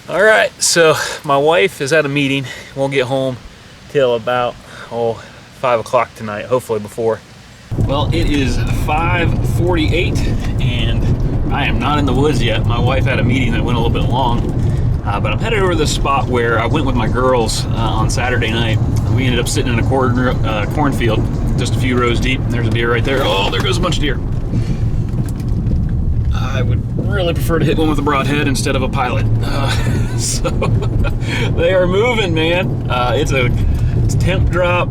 All right, so my wife is at a meeting. Won't get home till about 5 o'clock tonight, hopefully before. Well, it is 5:48 and I am not in the woods yet. My wife had a meeting that went a little bit long, but I'm headed over to this spot where I went with my girls on Saturday night. We ended up sitting in a cornfield just a few rows deep. There's a deer right there. Oh, there goes a bunch of deer. I would really prefer to hit one with a broadhead instead of a pilot. So they are moving, man. It's a temp drop,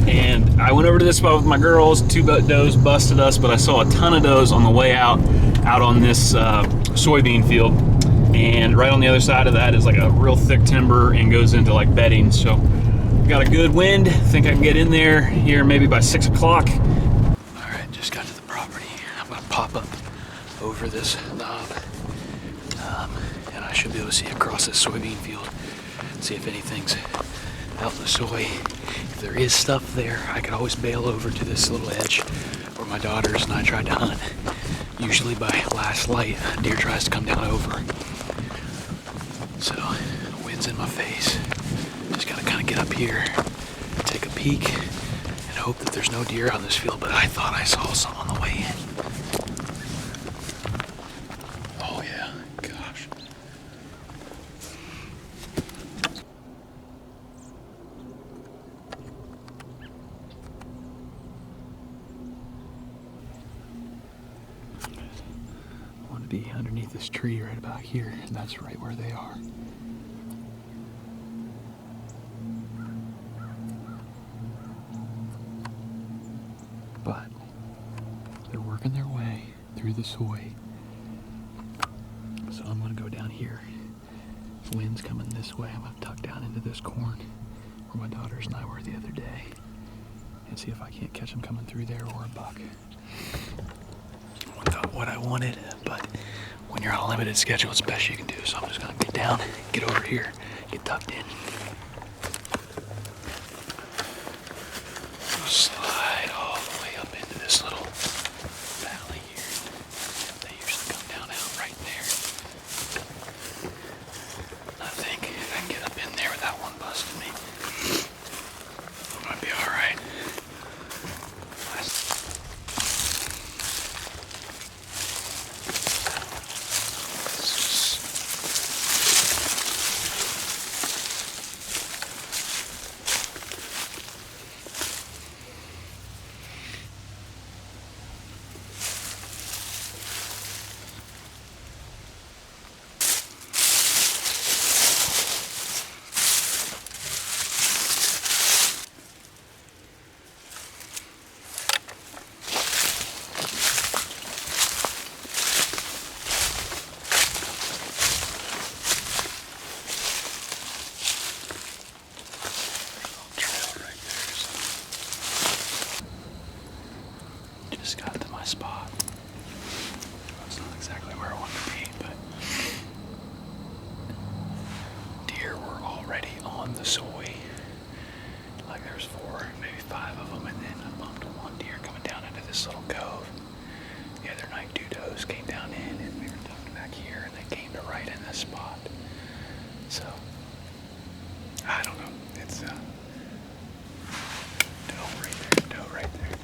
and I went over to this spot with my girls. Two does busted us, but I saw a ton of does on the way out on this soybean field. And right on the other side of that is like a real thick timber and goes into like bedding. So got a good wind. Think I can get in there here maybe by 6 o'clock. All right, just got to the property. I'm gonna pop up over this knob, and I should be able to see across this soybean field, see if anything's out in the soy. If there is stuff there, I could always bail over to this little edge where my daughters and I tried to hunt. Usually by last light, a deer tries to come down over. So, the wind's in my face. Just gotta kind of get up here, take a peek, and hope that there's no deer on this field, but I thought I saw some on the way in. Oh yeah, gosh. I want to be underneath this tree right about here, and that's right where they are. But they're working their way through the soy. So I'm gonna go down here. Wind's coming this way. I'm gonna tuck down into this corn where my daughters and I were the other day and see if I can't catch them coming through there or a buck. Not what I wanted, but when you're on a limited schedule, it's the best you can do. So I'm just gonna get down, get over here, get tucked in. Slide all the way up into this little valley here. They usually come down out right there. I think I can get up in there without one busting me. Might be all right. Just got to my spot. It's not exactly where I want to be, but deer were already on the soy. Like there's 4, maybe 5 of them, and then I bumped one deer coming down into this little cove. The other night, 2 does came down in, and we were tucked back here, and they came to right in this spot. So, I don't know. It's doe right there, doe right there.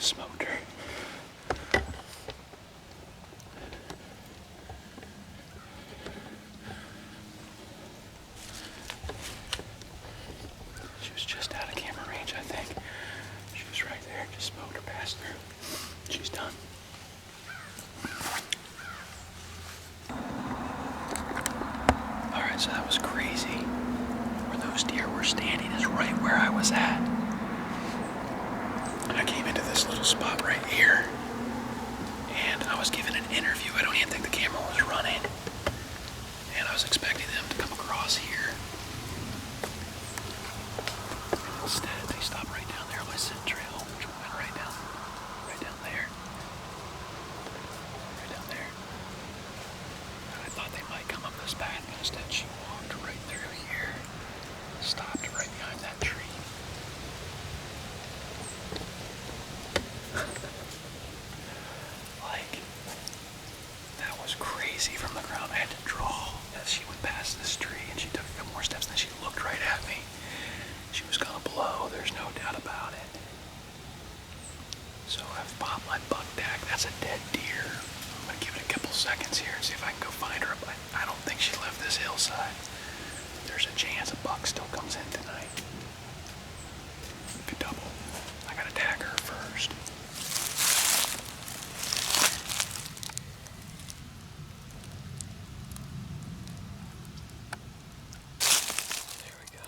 Smoked her. She was just out of camera range, I think. She was right there, just smoked her past through. She's done. Alright, so that was crazy. Where those deer were standing is right where I was at. And I came into this little spot right here. And I was given an interview. I don't even think the camera was running. And I was expecting them to come across here. Instead, they stopped right down there on my scent trail, which went right down there. Right down there. And I thought they might come up this path, but instead she walked right through here. Stopped right behind that tree. Like, that was crazy from the ground. I had to draw as she went past this tree, and she took a couple more steps, and then she looked right at me. She was gonna blow, there's no doubt about it. So I've popped my buck tag. That's a dead deer. I'm gonna give it a couple seconds here and see if I can go find her. But I don't think she left this hillside. There's a chance a buck still comes in tonight. Could double. I gotta tag her first. There we go.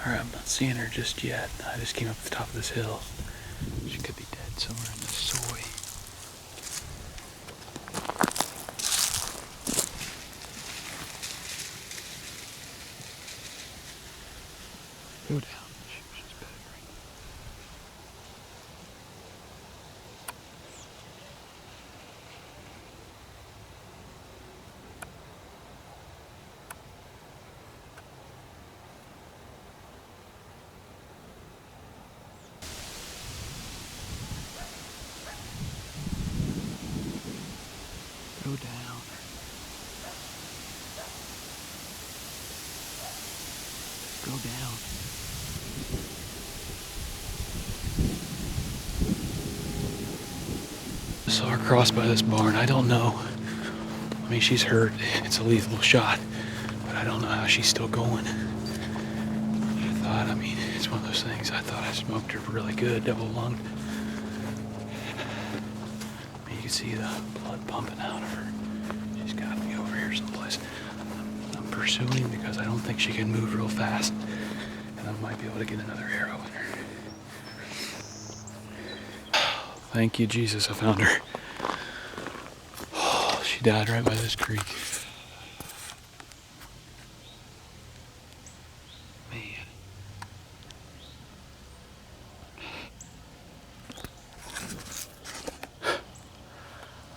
Alright, I'm not seeing her just yet. I just came up the top of this hill. She could be dead somewhere in the soy. Go down. She's bettering. Go down. Go down. I saw her cross by this barn. I don't know. I mean, she's hurt. It's a lethal shot. But I don't know how she's still going. I mean, it's one of those things. I thought I smoked her really good, double lunged. You can see the blood pumping out of her. She's got to be over here someplace. I'm pursuing because I don't think she can move real fast. And I might be able to get another arrow in her. Thank you, Jesus, I found her. Oh, she died right by this creek. Man.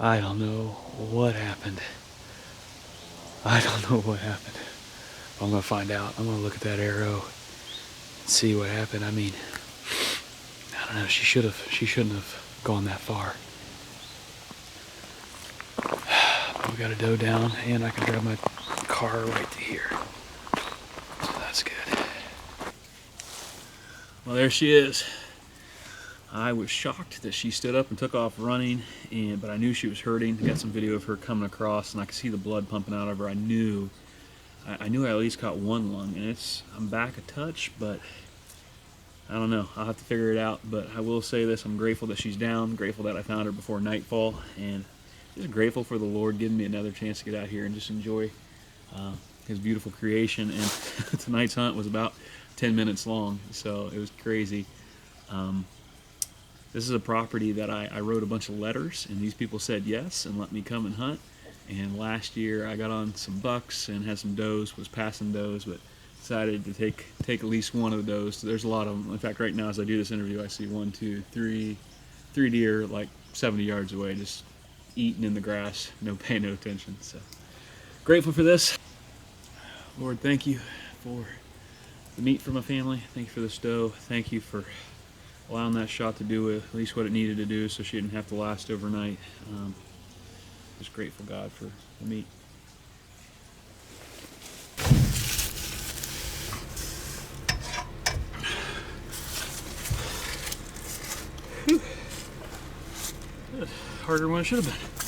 I don't know what happened. I don't know what happened. I'm gonna find out. I'm gonna look at that arrow and see what happened. I mean, I don't know. She shouldn't have gone that far. We got a doe down, and I can drive my car right to here. So that's good. Well, there she is. I was shocked that she stood up and took off running, but I knew she was hurting. I got some video of her coming across, and I could see the blood pumping out of her. I knew I at least caught one lung, and I'm back a touch, but I don't know. I'll have to figure it out. But I will say this: I'm grateful that she's down. Grateful that I found her before nightfall, and just grateful for the Lord giving me another chance to get out here and just enjoy His beautiful creation. And tonight's hunt was about 10 minutes long, so it was crazy. This is a property that I wrote a bunch of letters, and these people said yes and let me come and hunt. And last year I got on some bucks and had some does, was passing does, but decided to take at least one of the does. So there's a lot of them. In fact, right now as I do this interview, I see 1, 2, 3, 3 deer like 70 yards away, just eating in the grass, no paying no attention. So grateful for this. Lord, thank you for the meat for my family. Thank you for the doe. Thank you for allowing that shot to do at least what it needed to do so she didn't have to last overnight. Just grateful, God, for the meat. Harder than it should have been.